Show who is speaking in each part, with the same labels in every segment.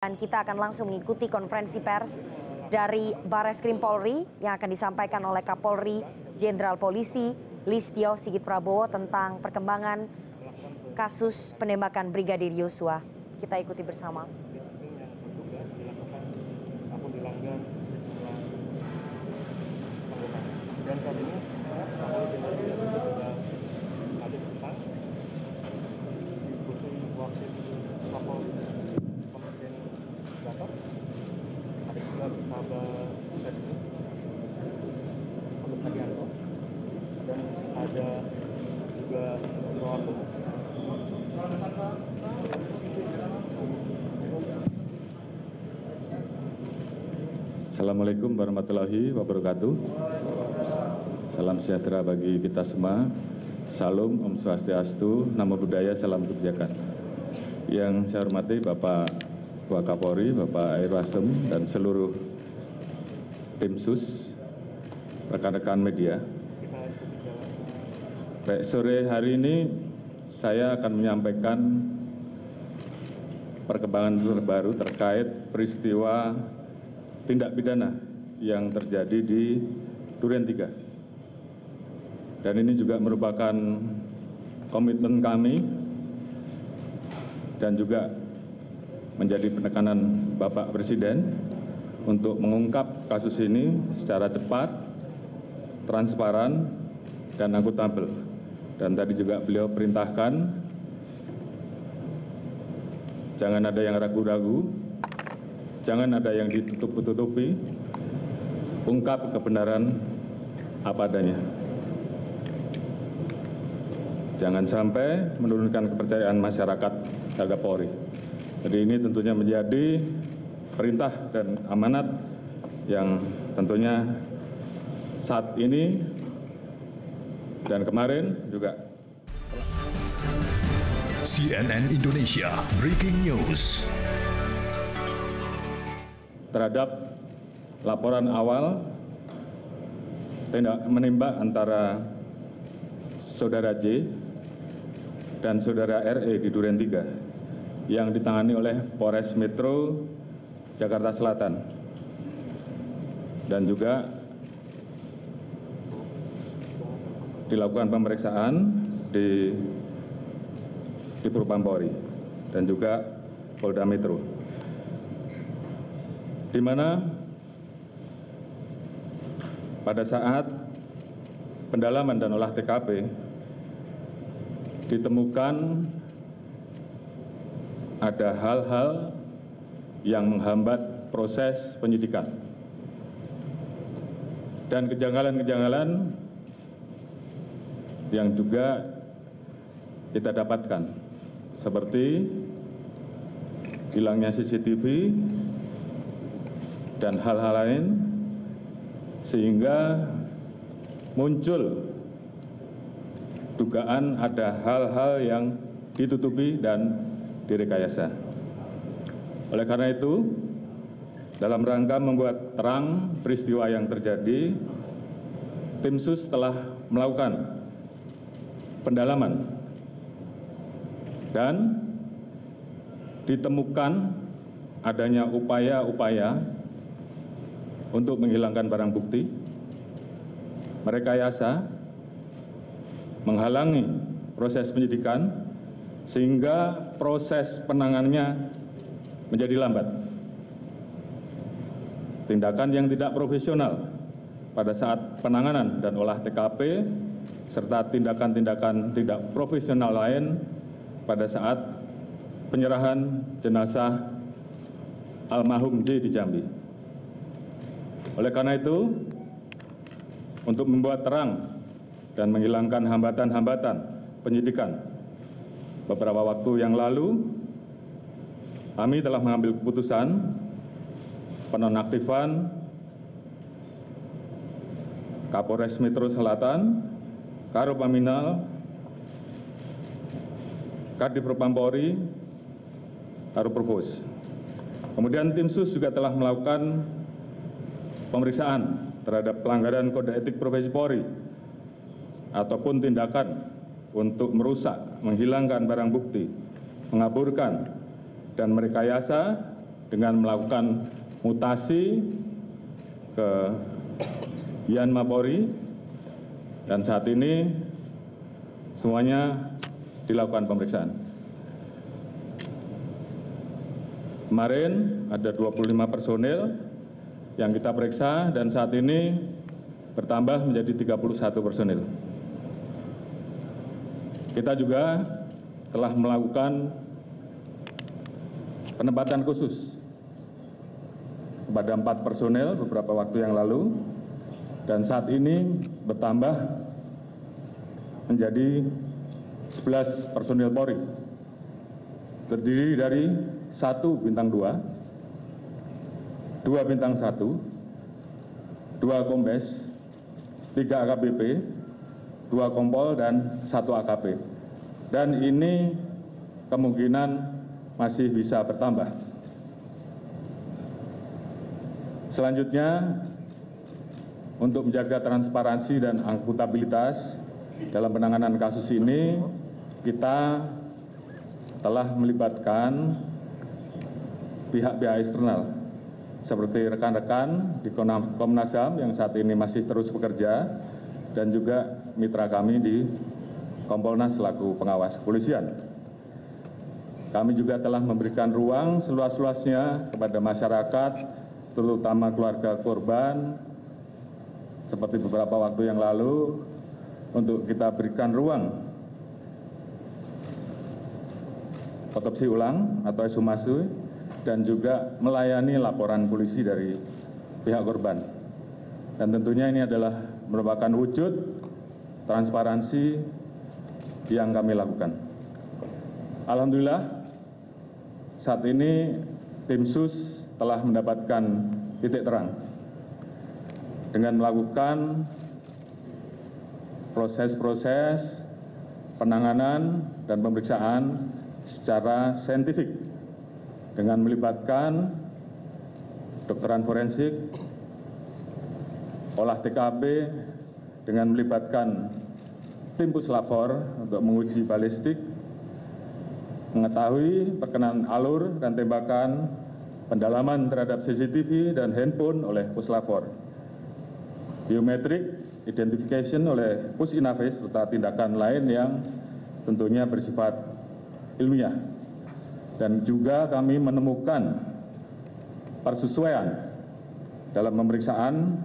Speaker 1: Dan kita akan langsung mengikuti konferensi pers dari Barreskrim Polri yang akan disampaikan oleh Kapolri Jenderal Polisi Listio Sigit Prabowo tentang perkembangan kasus penembakan Brigadir Yosua. Kita ikuti bersama.
Speaker 2: Dan saat ini ada tempat diikuti wakil Kapolri Komjen Gatot, ada juga Kabar Reskrim Agus Hadianto, dan ada juga Bawaslu.
Speaker 3: Assalamualaikum warahmatullahi wabarakatuh. Salam sejahtera bagi kita semua. Salam, Om Swastiastu, Namo Buddhaya, Salam Kebijakan. Yang saya hormati Bapak Wakapolri, Bapak Irwasem, dan seluruh tim sus, rekan-rekan media. Baik, sore hari ini saya akan menyampaikan perkembangan terbaru terkait peristiwa tindak pidana yang terjadi di Duren 3. Dan ini juga merupakan komitmen kami dan juga menjadi penekanan Bapak Presiden untuk mengungkap kasus ini secara cepat, transparan, dan akuntabel. Dan tadi juga beliau perintahkan jangan ada yang ragu-ragu, jangan ada yang ditutup-tutupi, ungkap kebenaran apa adanya. Jangan sampai menurunkan kepercayaan masyarakat terhadap Polri. Jadi ini tentunya menjadi perintah dan amanat yang tentunya saat ini dan kemarin juga.
Speaker 4: CNN Indonesia Breaking News.
Speaker 3: Terhadap laporan awal menembak antara Saudara J dan Saudara RE di Duren 3 yang ditangani oleh Polres Metro Jakarta Selatan dan juga dilakukan pemeriksaan di Propampori dan juga Polda Metro, di mana pada saat pendalaman dan olah TKP ditemukan ada hal-hal yang menghambat proses penyidikan dan kejanggalan-kejanggalan yang juga kita dapatkan seperti hilangnya CCTV dan hal-hal lain, sehingga muncul dugaan ada hal-hal yang ditutupi dan direkayasa. Oleh karena itu, dalam rangka membuat terang peristiwa yang terjadi, tim sus telah melakukan pendalaman dan ditemukan adanya upaya-upaya untuk menghilangkan barang bukti, merekayasa, menghalangi proses penyidikan sehingga proses penanganannya menjadi lambat. Tindakan yang tidak profesional pada saat penanganan dan olah TKP serta tindakan-tindakan tidak profesional lain pada saat penyerahan jenazah almarhum J di Jambi. Oleh karena itu, untuk membuat terang dan menghilangkan hambatan-hambatan penyidikan, beberapa waktu yang lalu kami telah mengambil keputusan penonaktifan Kapolres Metro Selatan, Karopaminal, Kadif Propampori, Karoprovos. Kemudian tim sus juga telah melakukan pemeriksaan terhadap pelanggaran kode etik profesi Polri ataupun tindakan untuk merusak, menghilangkan barang bukti, mengaburkan, dan merekayasa dengan melakukan mutasi ke Yanma Polri, dan saat ini semuanya dilakukan pemeriksaan. Kemarin ada 25 personil yang kita periksa dan saat ini bertambah menjadi 31 personil. Kita juga telah melakukan penempatan khusus kepada 4 personil beberapa waktu yang lalu dan saat ini bertambah menjadi 11 personil Polri, terdiri dari 1 bintang 2, 2 bintang 1, 2 kombes, 3 AKBP, 2 kompol, dan 1 AKP. Dan ini kemungkinan masih bisa bertambah. Selanjutnya, untuk menjaga transparansi dan akuntabilitas dalam penanganan kasus ini, kita telah melibatkan pihak-pihak eksternal seperti rekan-rekan di Komnas HAM yang saat ini masih terus bekerja dan juga mitra kami di Kompolnas selaku pengawas kepolisian. Kami juga telah memberikan ruang seluas-luasnya kepada masyarakat, terutama keluarga korban, seperti beberapa waktu yang lalu, untuk kita berikan ruang otopsi ulang atau ekshumasi dan juga melayani laporan polisi dari pihak korban. Dan tentunya ini adalah merupakan wujud transparansi yang kami lakukan. Alhamdulillah, saat ini tim SUS telah mendapatkan titik terang dengan melakukan proses-proses penanganan dan pemeriksaan secara saintifik dengan melibatkan kedokteran forensik, olah TKP, dengan melibatkan tim puslapor untuk menguji balistik, mengetahui perkenaan alur dan tembakan, pendalaman terhadap CCTV dan handphone oleh puslapor, biometrik, identification oleh Pusinafis, serta tindakan lain yang tentunya bersifat ilmiah. Dan juga kami menemukan persesuaian dalam pemeriksaan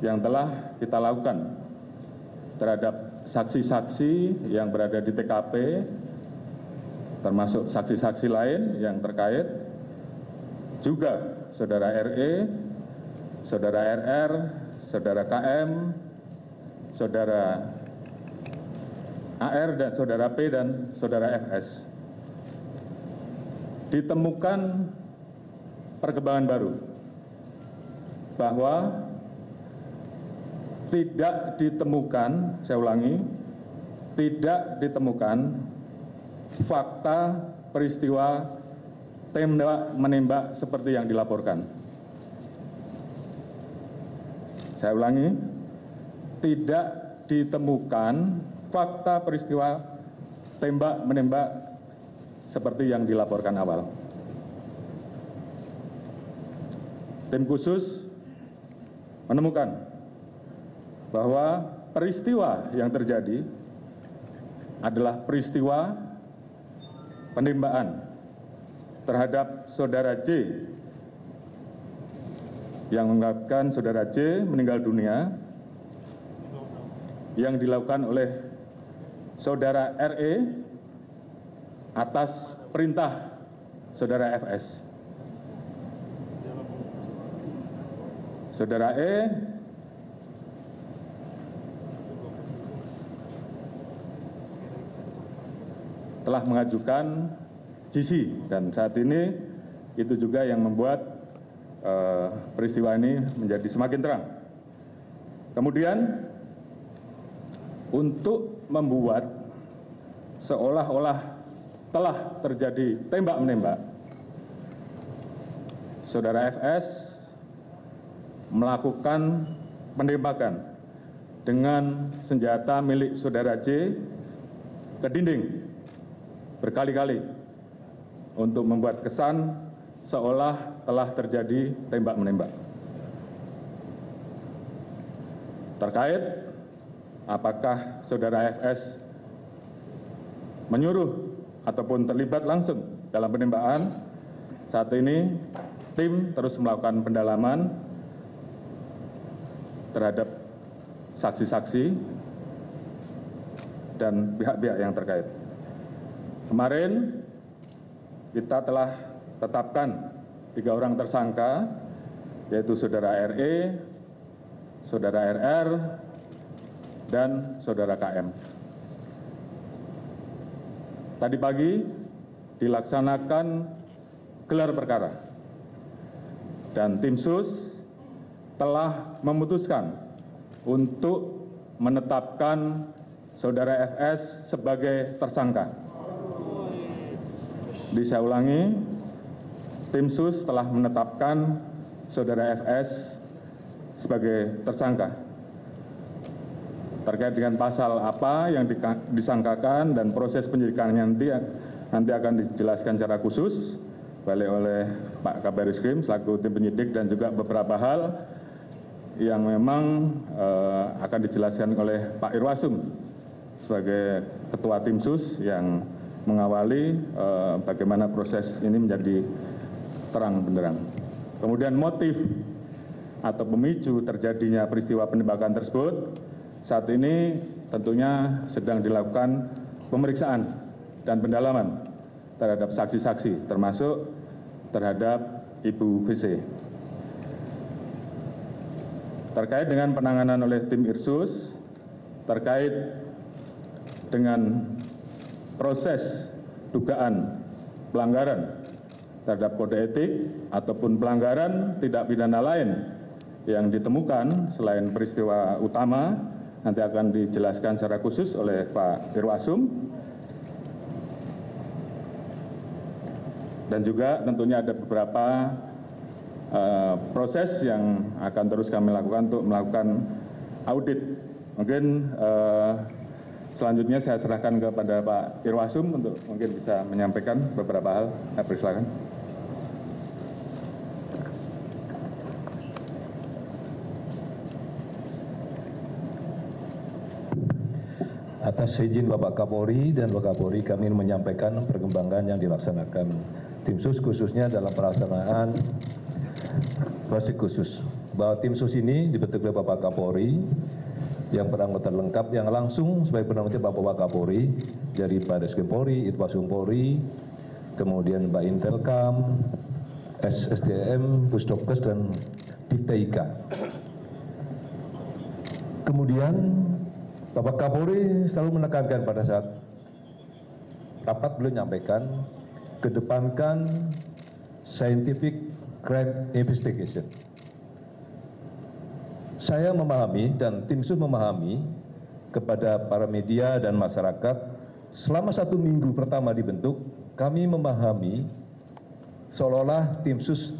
Speaker 3: yang telah kita lakukan terhadap saksi-saksi yang berada di TKP, termasuk saksi-saksi lain yang terkait, juga saudara RE, saudara RR, saudara KM, saudara AR, dan saudara P, dan saudara FS. Ditemukan perkembangan baru bahwa tidak ditemukan, saya ulangi, tidak ditemukan fakta peristiwa tembak menembak seperti yang dilaporkan. Saya ulangi, tidak ditemukan fakta peristiwa tembak menembak seperti yang dilaporkan awal. Tim khusus menemukan bahwa peristiwa yang terjadi adalah peristiwa penembakan terhadap saudara J yang mengakibatkan saudara J meninggal dunia, yang dilakukan oleh saudara RE atas perintah saudara FS. Saudara E telah mengajukan GC, dan saat ini itu juga yang membuat peristiwa ini menjadi semakin terang. Kemudian untuk membuat seolah-olah telah terjadi tembak-menembak, saudara FS melakukan penembakan dengan senjata milik saudara J ke dinding berkali-kali untuk membuat kesan seolah telah terjadi tembak-menembak. Terkait apakah saudara FS menyuruh ataupun terlibat langsung dalam penembakan, saat ini tim terus melakukan pendalaman terhadap saksi-saksi dan pihak-pihak yang terkait. Kemarin kita telah tetapkan 3 orang tersangka, yaitu saudara RE, saudara RR, dan saudara KM. Tadi pagi dilaksanakan gelar perkara dan tim sus telah memutuskan untuk menetapkan saudara FS sebagai tersangka. Bisa ulangi, tim sus telah menetapkan saudara FS sebagai tersangka. Terkait dengan pasal apa yang disangkakan dan proses penyidikannya nanti akan dijelaskan secara khusus balik oleh Pak Kabarisskrim selaku tim penyidik, dan juga beberapa hal yang memang akan dijelaskan oleh Pak Irwasum sebagai ketua tim sus yang mengawali bagaimana proses ini menjadi terang benderang. Kemudian motif atau pemicu terjadinya peristiwa penembakan tersebut saat ini tentunya sedang dilakukan pemeriksaan dan pendalaman terhadap saksi-saksi, termasuk terhadap Ibu VC. Terkait dengan penanganan oleh tim Irsus, terkait dengan proses dugaan pelanggaran terhadap kode etik ataupun pelanggaran tindak pidana lain yang ditemukan selain peristiwa utama, nanti akan dijelaskan secara khusus oleh Pak Irwasum. Dan juga tentunya ada beberapa proses yang akan terus kami lakukan untuk melakukan audit. Mungkin selanjutnya saya serahkan kepada Pak Irwasum untuk mungkin bisa menyampaikan beberapa hal. Saya persilakan.
Speaker 5: Atas izin Bapak Kapolri dan Bapak Kapolri, kami menyampaikan perkembangan yang dilaksanakan tim sus khususnya dalam pelaksanaan basic khusus. Bahwa tim sus ini dibentuk oleh Bapak Kapolri yang beranggota lengkap yang langsung sebagai penanggung jawab Bapak Kapolri dari Barreskrim Polri, Itwasum Polri, kemudian Mbak Intelkam, SSDM, Pusdokes, dan Divteika. Kemudian Bapak Kapolri selalu menekankan pada saat rapat beliau menyampaikan, kedepankan scientific crime investigation. Saya memahami dan tim sus memahami kepada para media dan masyarakat, selama 1 minggu pertama dibentuk, kami memahami seolah-olah tim sus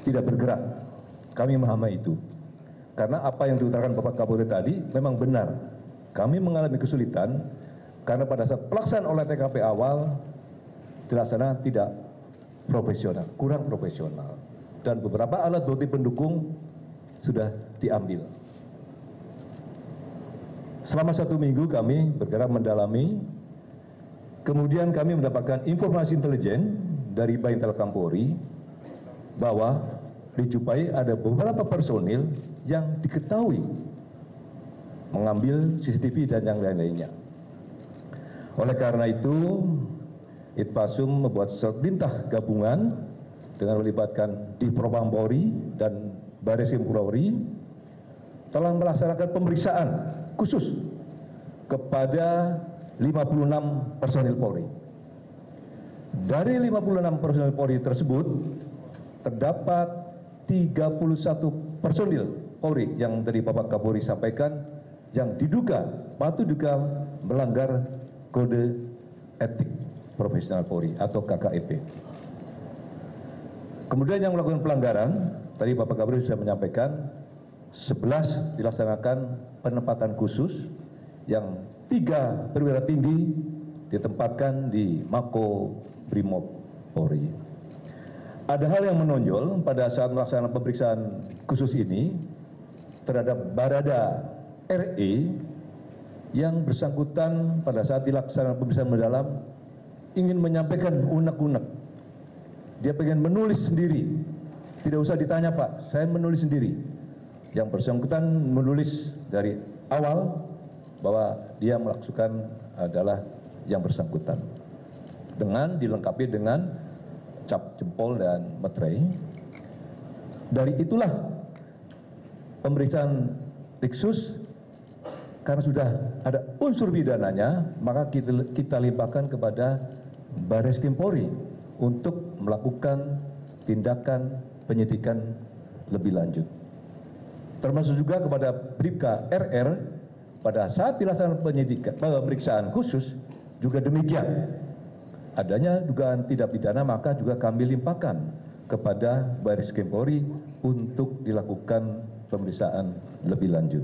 Speaker 5: tidak bergerak. Kami memahami itu. Karena apa yang diutarakan Bapak Kapolri tadi memang benar. Kami mengalami kesulitan karena pada saat pelaksanaan olah TKP awal dilaksanakan tidak profesional, kurang profesional, dan beberapa alat bukti pendukung sudah diambil. Selama 1 minggu kami bergerak mendalami, kemudian kami mendapatkan informasi intelijen dari Baintelkam Polri bahwa di Jupai ada beberapa personil yang diketahui mengambil CCTV dan yang lain-lainnya. Oleh karena itu, Itwasum membuat perintah gabungan dengan melibatkan Divpropam Polri dan Barreskrim Polri telah melaksanakan pemeriksaan khusus kepada 56 personil Polri. Dari 56 personil Polri tersebut terdapat 31 personil Polri yang dari Bapak Kapolri sampaikan yang diduga patut juga melanggar kode etik profesional Polri atau KKEP. Kemudian yang melakukan pelanggaran, tadi Bapak Kapolri sudah menyampaikan 11 dilaksanakan penempatan khusus, yang 3 perwira tinggi ditempatkan di Mako Brimob Polri. ada hal yang menonjol pada saat melaksanakan pemeriksaan khusus ini terhadap Barada RE yang bersangkutan pada saat dilaksanakan pemeriksaan mendalam ingin menyampaikan unek-unek. Dia pengen menulis sendiri. Tidak usah ditanya, Pak, saya menulis sendiri. Yang bersangkutan menulis dari awal bahwa dia melakukan adalah yang bersangkutan. Dengan dilengkapi dengan cap jempol dan materai. Dari itulah pemeriksaan Riksus, karena sudah ada unsur pidananya, maka kita limpahkan kepada Barreskrim Polri untuk melakukan tindakan penyidikan lebih lanjut. Termasuk juga kepada Bribka RR pada saat dilaksanakan pemeriksaan khusus juga demikian. Adanya dugaan tindak pidana maka juga kami limpahkan kepada Barreskrim Polri untuk dilakukan pemeriksaan lebih lanjut.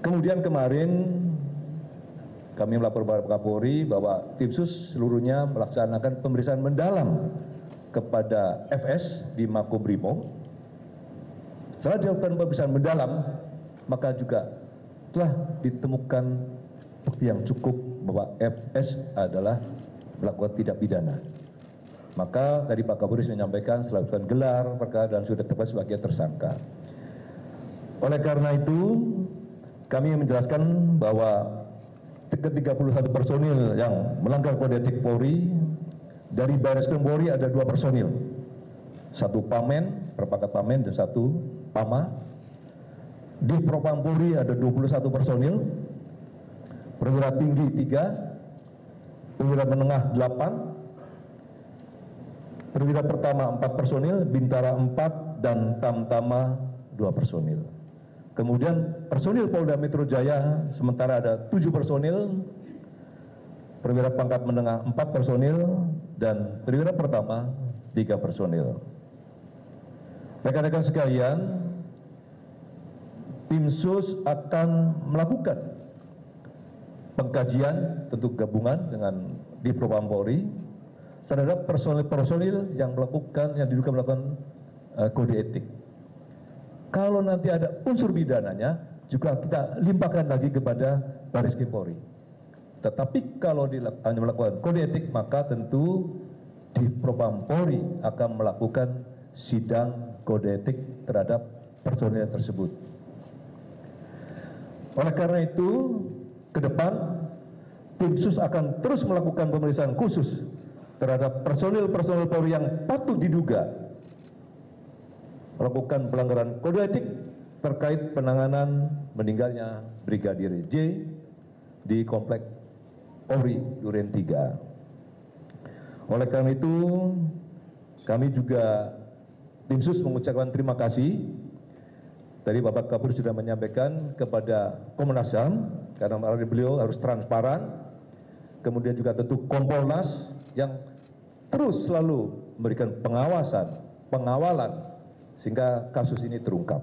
Speaker 5: Kemudian kemarin kami melapor kepada Kapolri bahwa tim sus seluruhnya melaksanakan pemeriksaan mendalam kepada FS di Makobrimob. Setelah dilakukan pemeriksaan mendalam, maka juga telah ditemukan bukti yang cukup bahwa FS adalah melakukan tindak pidana. Maka tadi Pak Kapolri menyampaikan setelah dilakukan gelar perkara dan sudah tetapkan sebagai tersangka. Oleh karena itu, kami menjelaskan bahwa ke-31 personil yang melanggar kode etik Polri, dari Barreskrim Polri ada 2 personil. 1 Pamen, perpangkat Pamen, dan 1 Pama. Di Propam Polri ada 21 personil. Perwira tinggi 3, perwira menengah 8, perwira pertama 4 personil, bintara 4, dan tamtama 2 personil. Kemudian personil Polda Metro Jaya sementara ada 7 personil, perwira pangkat menengah 4 personil, dan perwira pertama 3 personil. Rekan-rekan sekalian, tim sus akan melakukan pengkajian tentu gabungan dengan di Propam Polri terhadap personil-personil yang diduga melakukan kode etik. Kalau nanti ada unsur pidananya, juga kita limpahkan lagi kepada Barreskrim Polri. Tetapi kalau hanya melakukan kode etik, maka tentu di Propam Polri akan melakukan sidang kode etik terhadap personil tersebut. Oleh karena itu, ke depan tim sus akan terus melakukan pemeriksaan khusus terhadap personil-personil Polri yang patut diduga melakukan pelanggaran kode etik terkait penanganan meninggalnya Brigadir J di Komplek Polri Duren 3. Oleh karena itu, kami juga tim sus mengucapkan terima kasih. Tadi Bapak Kapolri sudah menyampaikan kepada Komnas HAM, karena beliau harus transparan. Kemudian juga tentu Kompolnas yang terus selalu memberikan pengawalan, sehingga kasus ini terungkap.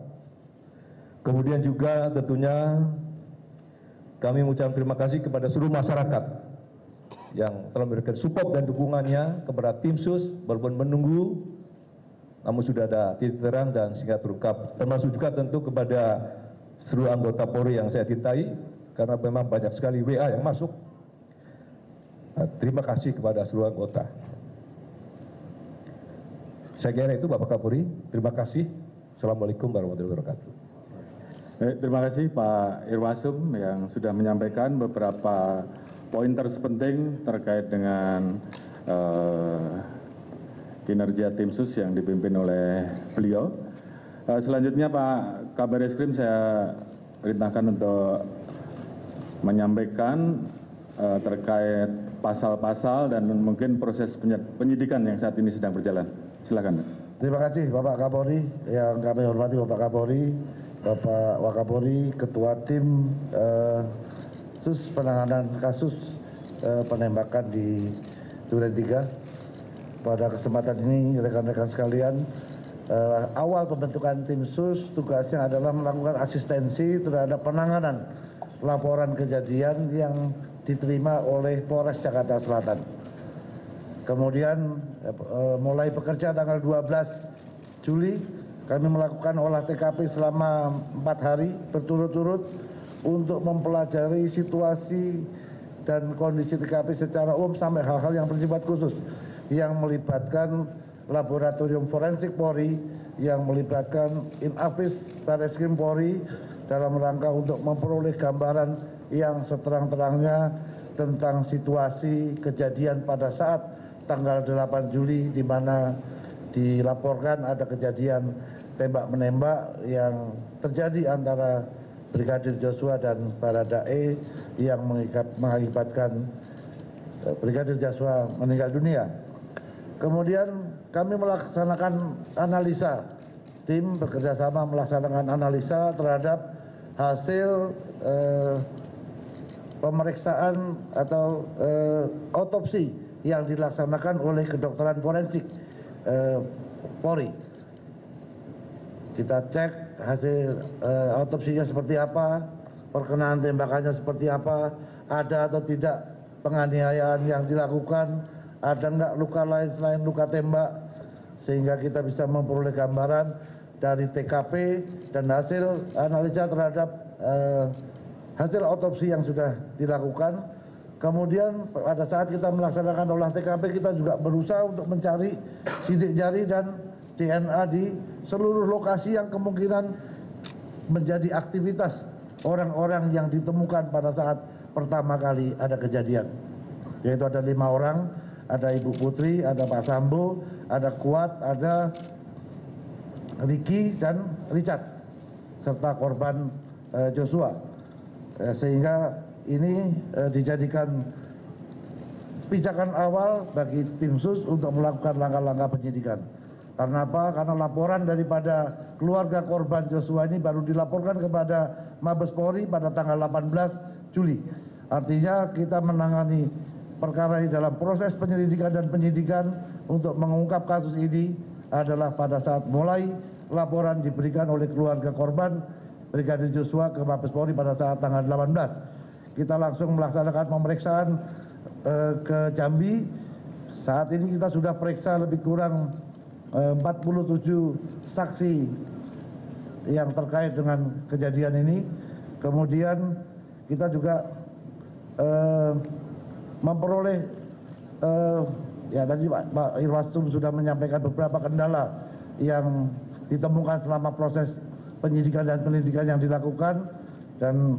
Speaker 5: Kemudian juga tentunya kami mengucapkan terima kasih kepada seluruh masyarakat yang telah memberikan support dan dukungannya kepada tim sus, walaupun menunggu, namun sudah ada titik terang dan sehingga terungkap. Termasuk juga tentu kepada seluruh anggota Polri yang saya cintai, karena memang banyak sekali WA yang masuk. Terima kasih kepada seluruh anggota. Saya kira itu Bapak Kapolri. Terima kasih. Assalamualaikum warahmatullahi wabarakatuh.
Speaker 3: Baik, terima kasih Pak Irwasum yang sudah menyampaikan beberapa pointers penting terkait dengan kinerja tim sus yang dipimpin oleh beliau. Selanjutnya Pak Kabar Eskrim saya perintahkan untuk menyampaikan terkait pasal-pasal dan mungkin proses penyidikan yang saat ini sedang berjalan. Silakan.
Speaker 6: Terima kasih Bapak Kapolri, yang kami hormati Bapak Kapolri, Bapak Wakapolri, Ketua Tim Sus Penanganan Kasus Penembakan di Duren 3. Pada kesempatan ini rekan-rekan sekalian, awal pembentukan tim sus tugasnya adalah melakukan asistensi terhadap penanganan laporan kejadian yang diterima oleh Polres Jakarta Selatan. Kemudian mulai bekerja tanggal 12 Juli kami melakukan olah TKP selama 4 hari berturut-turut untuk mempelajari situasi dan kondisi TKP secara umum sampai hal-hal yang bersifat khusus yang melibatkan laboratorium forensik Polri, yang melibatkan Inafis Barreskrim Polri dalam rangka untuk memperoleh gambaran yang seterang-terangnya tentang situasi kejadian pada saat tanggal 8 Juli di mana dilaporkan ada kejadian tembak-menembak yang terjadi antara Brigadir Joshua dan Baradae yang mengakibatkan Brigadir Joshua meninggal dunia. Kemudian kami melaksanakan analisa, tim bekerjasama melaksanakan analisa terhadap hasil pemeriksaan atau otopsi yang dilaksanakan oleh kedokteran forensik Polri. Kita cek hasil otopsinya seperti apa, perkenaan tembakannya seperti apa, ada atau tidak penganiayaan yang dilakukan, ada enggak luka lain selain luka tembak, sehingga kita bisa memperoleh gambaran dari TKP dan hasil analisa terhadap hasil otopsi yang sudah dilakukan. Kemudian pada saat kita melaksanakan olah TKP, kita juga berusaha untuk mencari sidik jari dan DNA di seluruh lokasi yang kemungkinan menjadi aktivitas orang-orang yang ditemukan pada saat pertama kali ada kejadian. Yaitu ada 5 orang, ada Ibu Putri, ada Pak Sambo, ada Kuat, ada Ricky dan Richard, serta korban Joshua. Sehingga ini dijadikan pijakan awal bagi tim sus untuk melakukan langkah-langkah penyidikan. Karena apa? Karena laporan daripada keluarga korban Joshua ini baru dilaporkan kepada Mabes Polri pada tanggal 18 Juli. Artinya kita menangani perkara ini dalam proses penyelidikan dan penyidikan untuk mengungkap kasus ini adalah pada saat mulai laporan diberikan oleh keluarga korban Brigadir Joshua ke Mabes Polri pada saat tanggal 18. Kita langsung melaksanakan pemeriksaan ke Jambi. Saat ini kita sudah periksa lebih kurang 47 saksi yang terkait dengan kejadian ini. Kemudian kita juga memperoleh ya tadi Pak Irwasum sudah menyampaikan beberapa kendala yang ditemukan selama proses penyidikan dan penyelidikan yang dilakukan, dan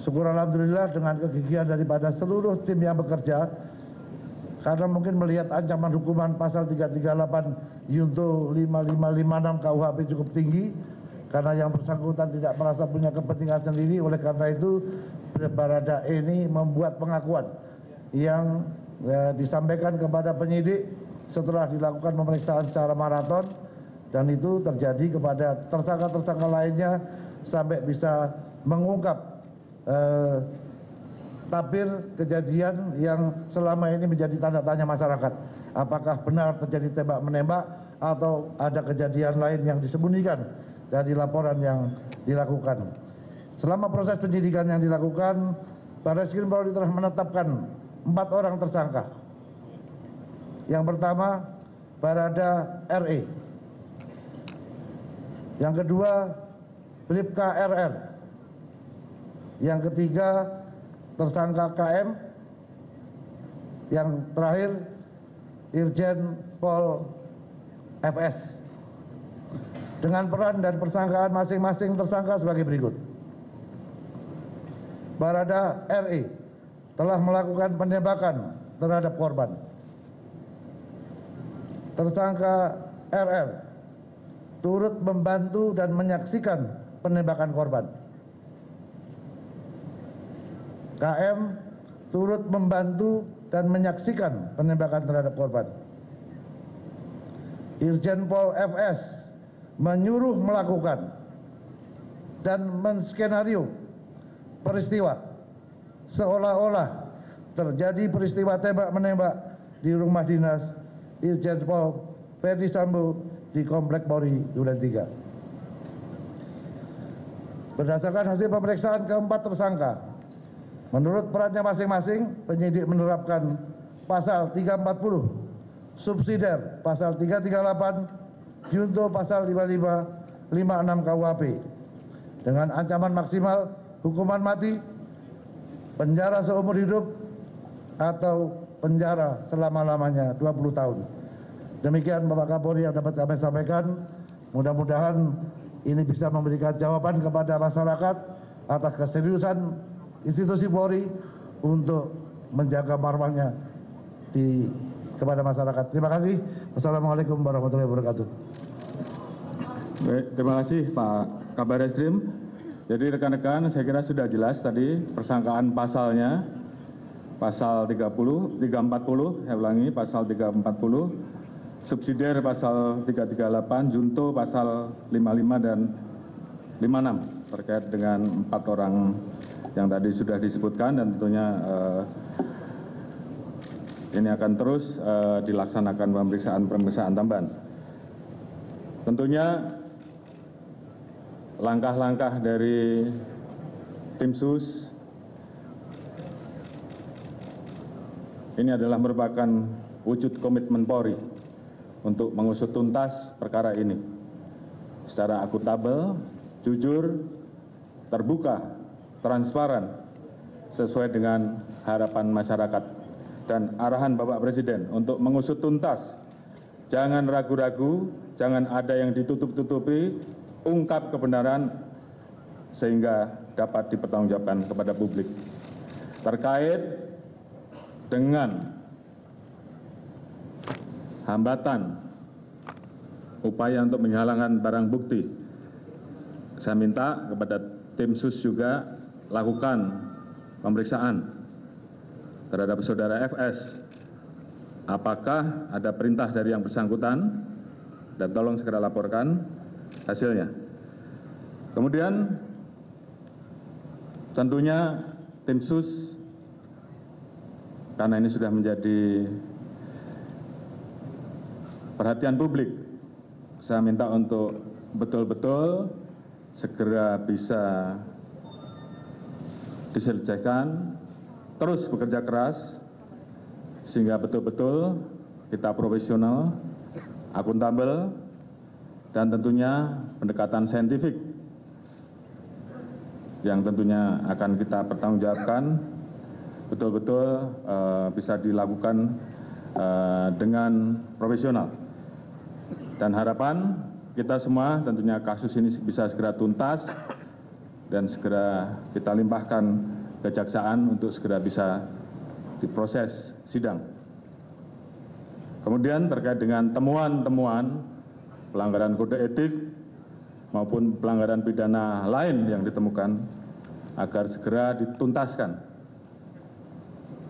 Speaker 6: syukur alhamdulillah dengan kegigihan daripada seluruh tim yang bekerja, karena mungkin melihat ancaman hukuman pasal 338 Yunto 5556 KUHP cukup tinggi, karena yang bersangkutan tidak merasa punya kepentingan sendiri. Oleh karena itu Baradae ini membuat pengakuan yang disampaikan kepada penyidik setelah dilakukan pemeriksaan secara maraton, dan itu terjadi kepada tersangka-tersangka lainnya sampai bisa mengungkap tabir kejadian yang selama ini menjadi tanda tanya masyarakat. Apakah benar terjadi tembak-menembak atau ada kejadian lain yang disembunyikan dari laporan yang dilakukan. Selama proses penyidikan yang dilakukan, Barreskrim Polri telah menetapkan 4 orang tersangka. Yang pertama, Barada RE. Yang kedua, Bribka RR. Yang ketiga, tersangka KM. Yang terakhir, Irjen Pol FS. Dengan peran dan persangkaan masing-masing tersangka sebagai berikut. Barada RE telah melakukan penembakan terhadap korban. Tersangka RR turut membantu dan menyaksikan penembakan korban. KM turut membantu dan menyaksikan penembakan terhadap korban. Irjen Pol FS menyuruh melakukan dan menskenario peristiwa seolah-olah terjadi peristiwa tembak-menembak di rumah dinas Irjen Pol Ferdi Sambo di Komplek Polri Duren 3. Berdasarkan hasil pemeriksaan keempat tersangka, menurut perannya masing-masing, penyidik menerapkan pasal 340, subsidiar pasal 338, junto pasal 55, 56 KUHP dengan ancaman maksimal hukuman mati, penjara seumur hidup, atau penjara selama-lamanya 20 tahun. Demikian Bapak Kapolri yang dapat kami sampaikan. Mudah-mudahan ini bisa memberikan jawaban kepada masyarakat atas keseriusan institusi Polri untuk menjaga marwahnya kepada masyarakat. Terima kasih. Wassalamualaikum warahmatullahi wabarakatuh.
Speaker 3: Baik, terima kasih Pak Kabar Eskrim. Jadi rekan-rekan, saya kira sudah jelas tadi persangkaan pasalnya. Pasal 340, saya ulangi, pasal 340, subsidiar pasal 338, junto pasal 55 dan 56 terkait dengan 4 orang yang tadi sudah disebutkan, dan tentunya ini akan terus dilaksanakan pemeriksaan tambahan. Tentunya langkah-langkah dari tim sus ini adalah merupakan wujud komitmen Polri untuk mengusut tuntas perkara ini secara akuntabel, jujur, terbuka, transparan, sesuai dengan harapan masyarakat dan arahan Bapak Presiden untuk mengusut tuntas. Jangan ragu-ragu, jangan ada yang ditutup-tutupi, ungkap kebenaran sehingga dapat dipertanggungjawabkan kepada publik. Terkait dengan hambatan upaya untuk menghilangkan barang bukti, saya minta kepada tim sus juga lakukan pemeriksaan terhadap saudara FS. Apakah ada perintah dari yang bersangkutan, dan tolong segera laporkan hasilnya. Kemudian tentunya tim sus, karena ini sudah menjadi perhatian publik, saya minta untuk betul-betul segera bisa diselesaikan, terus bekerja keras, sehingga betul-betul kita profesional, akuntabel, dan tentunya pendekatan saintifik yang tentunya akan kita pertanggungjawabkan betul-betul bisa dilakukan dengan profesional. Dan harapan kita semua tentunya kasus ini bisa segera tuntas dan segera kita limpahkan kejaksaan untuk segera bisa diproses sidang. Kemudian terkait dengan temuan-temuan pelanggaran kode etik maupun pelanggaran pidana lain yang ditemukan, agar segera dituntaskan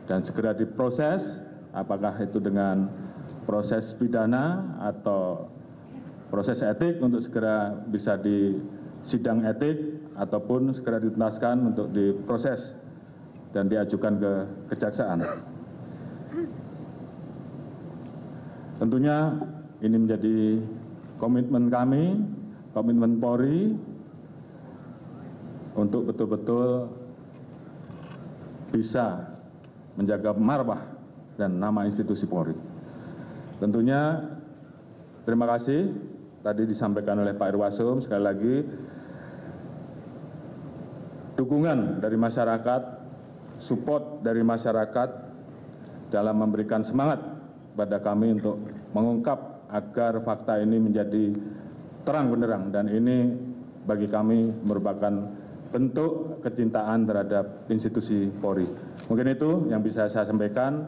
Speaker 3: dan segera diproses, apakah itu dengan proses pidana atau proses etik untuk segera bisa di sidang etik, ataupun segera dituntaskan untuk diproses dan diajukan ke kejaksaan. Tentunya ini menjadi komitmen kami, komitmen Polri untuk betul-betul bisa menjaga marwah dan nama institusi Polri. Tentunya terima kasih tadi disampaikan oleh Pak Irwasum, sekali lagi dukungan dari masyarakat, support dari masyarakat dalam memberikan semangat pada kami untuk mengungkap agar fakta ini menjadi terang benderang, dan ini bagi kami merupakan bentuk kecintaan terhadap institusi Polri. Mungkin itu yang bisa saya sampaikan.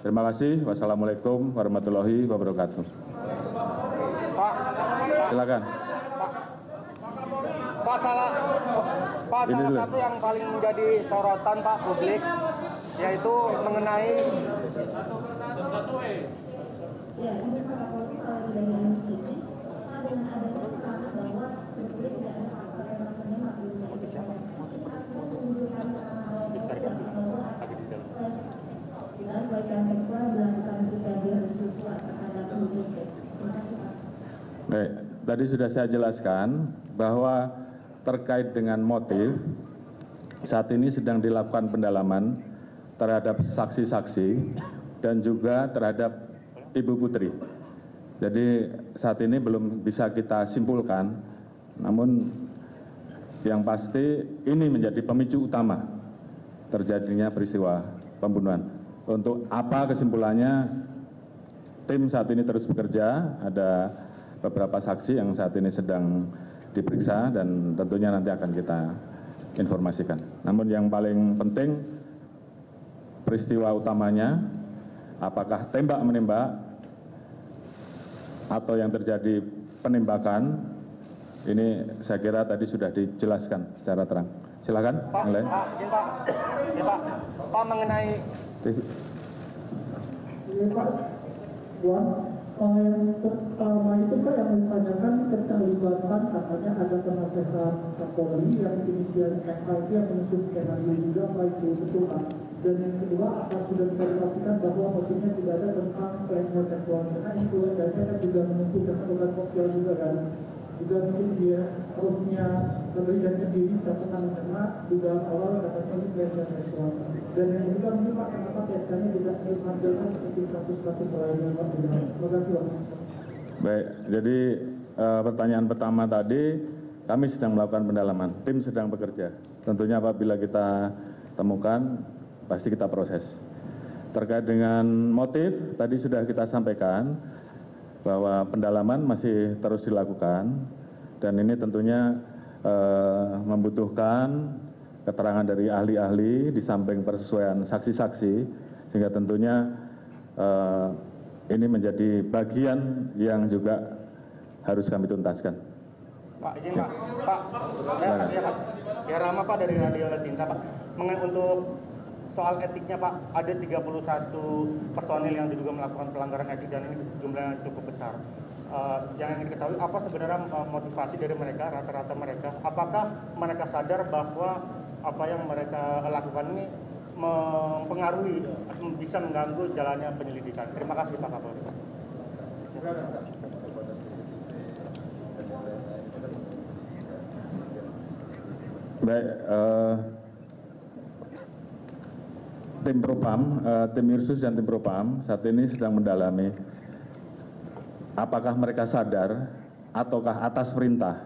Speaker 3: Terima kasih. Wassalamualaikum warahmatullahi wabarakatuh. Silakan.
Speaker 2: Pak, salah satu yang paling menjadi sorotan Pak publik, yaitu mengenai
Speaker 3: Baik, tadi sudah saya jelaskan bahwa terkait dengan motif, saat ini sedang dilakukan pendalaman terhadap saksi-saksi dan juga terhadap Ibu Putri. Jadi saat ini belum bisa kita simpulkan, namun yang pasti ini menjadi pemicu utama terjadinya peristiwa pembunuhan. Untuk apa kesimpulannya, tim saat ini terus bekerja, ada beberapa saksi yang saat ini sedang diperiksa dan tentunya nanti akan kita informasikan. Namun yang paling penting peristiwa utamanya apakah tembak-menembak atau yang terjadi penembakan, ini saya kira tadi sudah dijelaskan secara terang. Silakan.
Speaker 2: Pak,
Speaker 3: yang lain.
Speaker 2: Pak mengenai
Speaker 7: yang pertama itu kan yang ditanyakan keterlibatan katanya ada penasehat Kapolri yang inisial MIT yang menyusun skenario juga baik itu betul kan. Dan yang kedua, apa sudah bisa dipastikan bahwa motifnya tidak ada tentang pelecehan seksual karena influencernya kan juga menuntut keseluruhan sosial juga kan. Juga mungkin dia harusnya memberikannya diri satukan karena dugaan awal katanya ini pelecehan seksual. Dan yang kedua mungkin Pak, kenapa TSK-nya tidak dipanggilkan seperti kasus-kasus lainnya Pak? Terima kasih Pak.
Speaker 3: Baik, jadi pertanyaan pertama tadi, kami sedang melakukan pendalaman, tim sedang bekerja. Tentunya apabila kita temukan, pasti kita proses. Terkait dengan motif, tadi sudah kita sampaikan bahwa pendalaman masih terus dilakukan, dan ini tentunya membutuhkan keterangan dari ahli-ahli di samping persesuaian saksi-saksi, sehingga tentunya ini menjadi bagian yang juga harus kami tuntaskan.
Speaker 2: Pak, izin Pak. Pak, ya Pak. Ya Rama Pak dari Radio Sinta Pak. Mengenai untuk soal etiknya Pak, ada 31 personil yang diduga melakukan pelanggaran etik dan ini jumlahnya cukup besar. Yang ingin diketahui apa sebenarnya motivasi dari mereka, rata-rata mereka. Apakah mereka sadar bahwa apa yang mereka lakukan ini mempengaruhi, bisa mengganggu jalannya penyelidikan? Terima kasih Pak Kapolri.
Speaker 3: Baik, tim Propam, tim Irsus dan tim Propam saat ini sedang mendalami apakah mereka sadar ataukah atas perintah,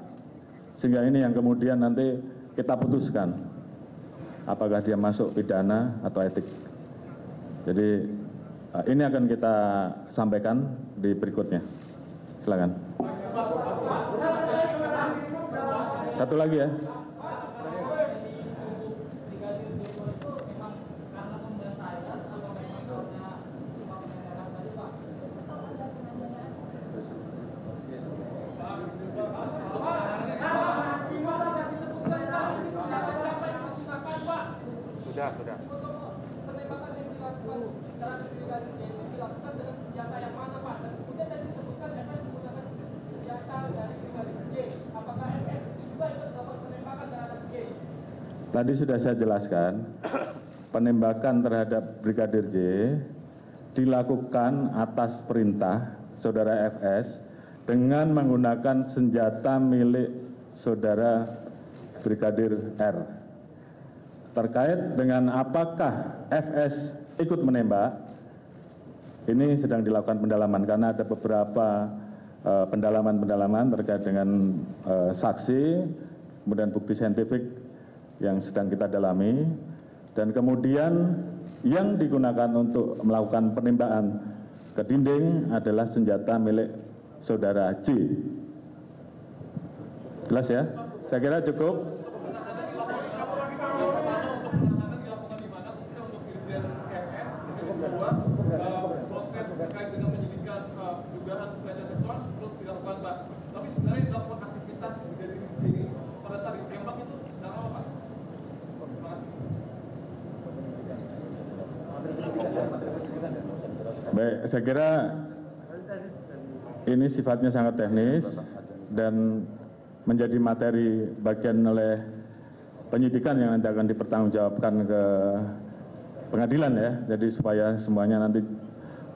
Speaker 3: sehingga ini yang kemudian nanti kita putuskan apakah dia masuk pidana atau etik. Jadi ini akan kita sampaikan di berikutnya. Silakan. Satu lagi ya.
Speaker 2: Sudah.
Speaker 8: Penembakan yang dilakukan terhadap brigadir J itu dilakukan dengan senjata yang mana Pak? Dan kemudian tadi disebutkan FS menggunakan senjata dari brigadir J. Apakah FS itu juga ikut melakukan penembakan terhadap J?
Speaker 3: Tadi sudah saya jelaskan, penembakan terhadap brigadir J dilakukan atas perintah saudara FS dengan menggunakan senjata milik saudara brigadir R. Terkait dengan apakah FS ikut menembak, ini sedang dilakukan pendalaman karena ada beberapa pendalaman terkait dengan saksi, kemudian bukti saintifik yang sedang kita dalami, dan kemudian yang digunakan untuk melakukan penembakan ke dinding adalah senjata milik saudara J. Jelas ya? Saya kira cukup.
Speaker 9: Proses terkait dengan penyidikan dugaan pelecehan seksual terus dilakukan Pak. Tapi sebenarnya dilakukan aktivitas dari J pada saat ditembak itu sedang apa Pak?
Speaker 3: Baik, saya kira ini sifatnya sangat teknis dan menjadi materi bagian oleh penyidikan yang nanti akan dipertanggungjawabkan ke pengadilan ya. Jadi supaya semuanya nanti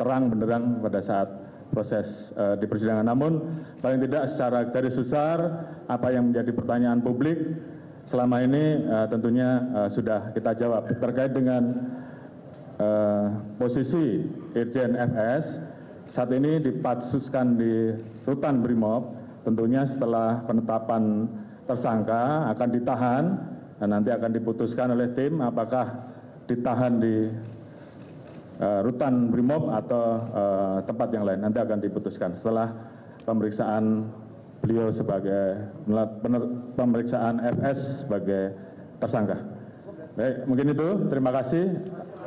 Speaker 3: terang benderang pada saat proses di persidangan. Namun paling tidak secara garis besar apa yang menjadi pertanyaan publik selama ini tentunya sudah kita jawab terkait dengan posisi Irjen FS saat ini dipatsuskan di Rutan Brimob. Tentunya setelah penetapan tersangka akan ditahan dan nanti akan diputuskan oleh tim apakah ditahan di Rutan Brimob atau tempat yang lain. Nanti akan diputuskan setelah pemeriksaan beliau sebagai pemeriksaan FS sebagai tersangka. Baik, mungkin itu. Terima kasih.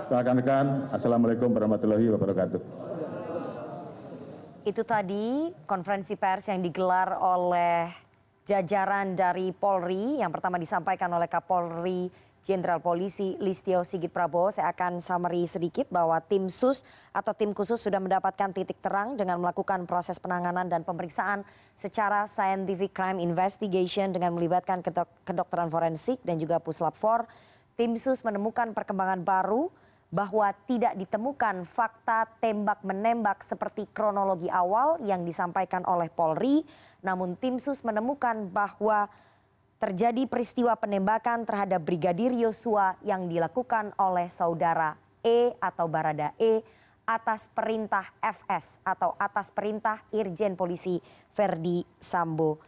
Speaker 3: Rekan-rekan, Assalamualaikum warahmatullahi wabarakatuh.
Speaker 1: Itu tadi konferensi pers yang digelar oleh jajaran dari Polri. Yang pertama disampaikan oleh Kapolri Jenderal Polisi Listio Sigit Prabowo. Saya akan summary sedikit bahwa tim sus atau tim khusus sudah mendapatkan titik terang dengan melakukan proses penanganan dan pemeriksaan secara scientific crime investigation dengan melibatkan kedokteran forensik dan juga Puslap 4. Tim sus menemukan perkembangan baru bahwa tidak ditemukan fakta tembak-menembak seperti kronologi awal yang disampaikan oleh Polri. Namun tim sus menemukan bahwa terjadi peristiwa penembakan terhadap Brigadir Yosua yang dilakukan oleh saudara E atau Barada E atas perintah FS atau atas perintah Irjen Polisi Verdi Sambo.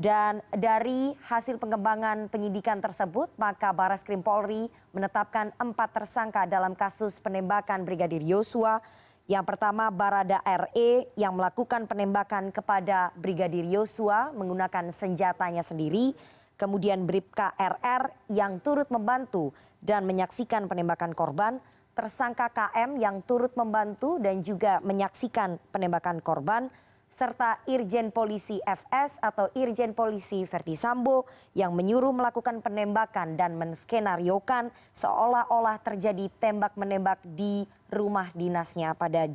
Speaker 1: Dan dari hasil pengembangan penyidikan tersebut, maka Barreskrim Polri menetapkan 4 tersangka dalam kasus penembakan Brigadir Yosua. Yang pertama Barada RE yang melakukan penembakan kepada Brigadir Yosua menggunakan senjatanya sendiri. Kemudian Bribka RR yang turut membantu dan menyaksikan penembakan korban. Tersangka KM yang turut membantu dan juga menyaksikan penembakan korban. Serta Irjen Polisi FS atau Irjen Polisi Verdi Sambo yang menyuruh melakukan penembakan dan menskenariokan seolah-olah terjadi tembak-menembak di rumah dinasnya pada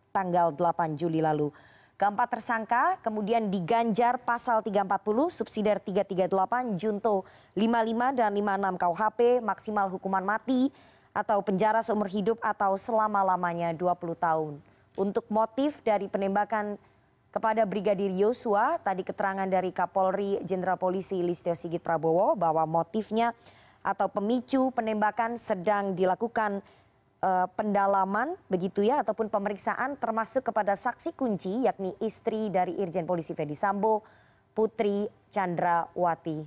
Speaker 1: tanggal 8 Juli lalu. Keempat tersangka kemudian diganjar pasal 340, subsidiar 338, junto 55 dan 56 KUHP, maksimal hukuman mati atau penjara seumur hidup atau selama-lamanya 20 tahun. Untuk motif dari penembakan kepada Brigadir Yosua, tadi keterangan dari Kapolri Jenderal Polisi Listio Sigit Prabowo bahwa motifnya atau pemicu penembakan sedang dilakukan pendalaman begitu ya ataupun pemeriksaan termasuk kepada saksi kunci yakni istri dari Irjen Polisi Verdi Sambo, Putri Chandrawati.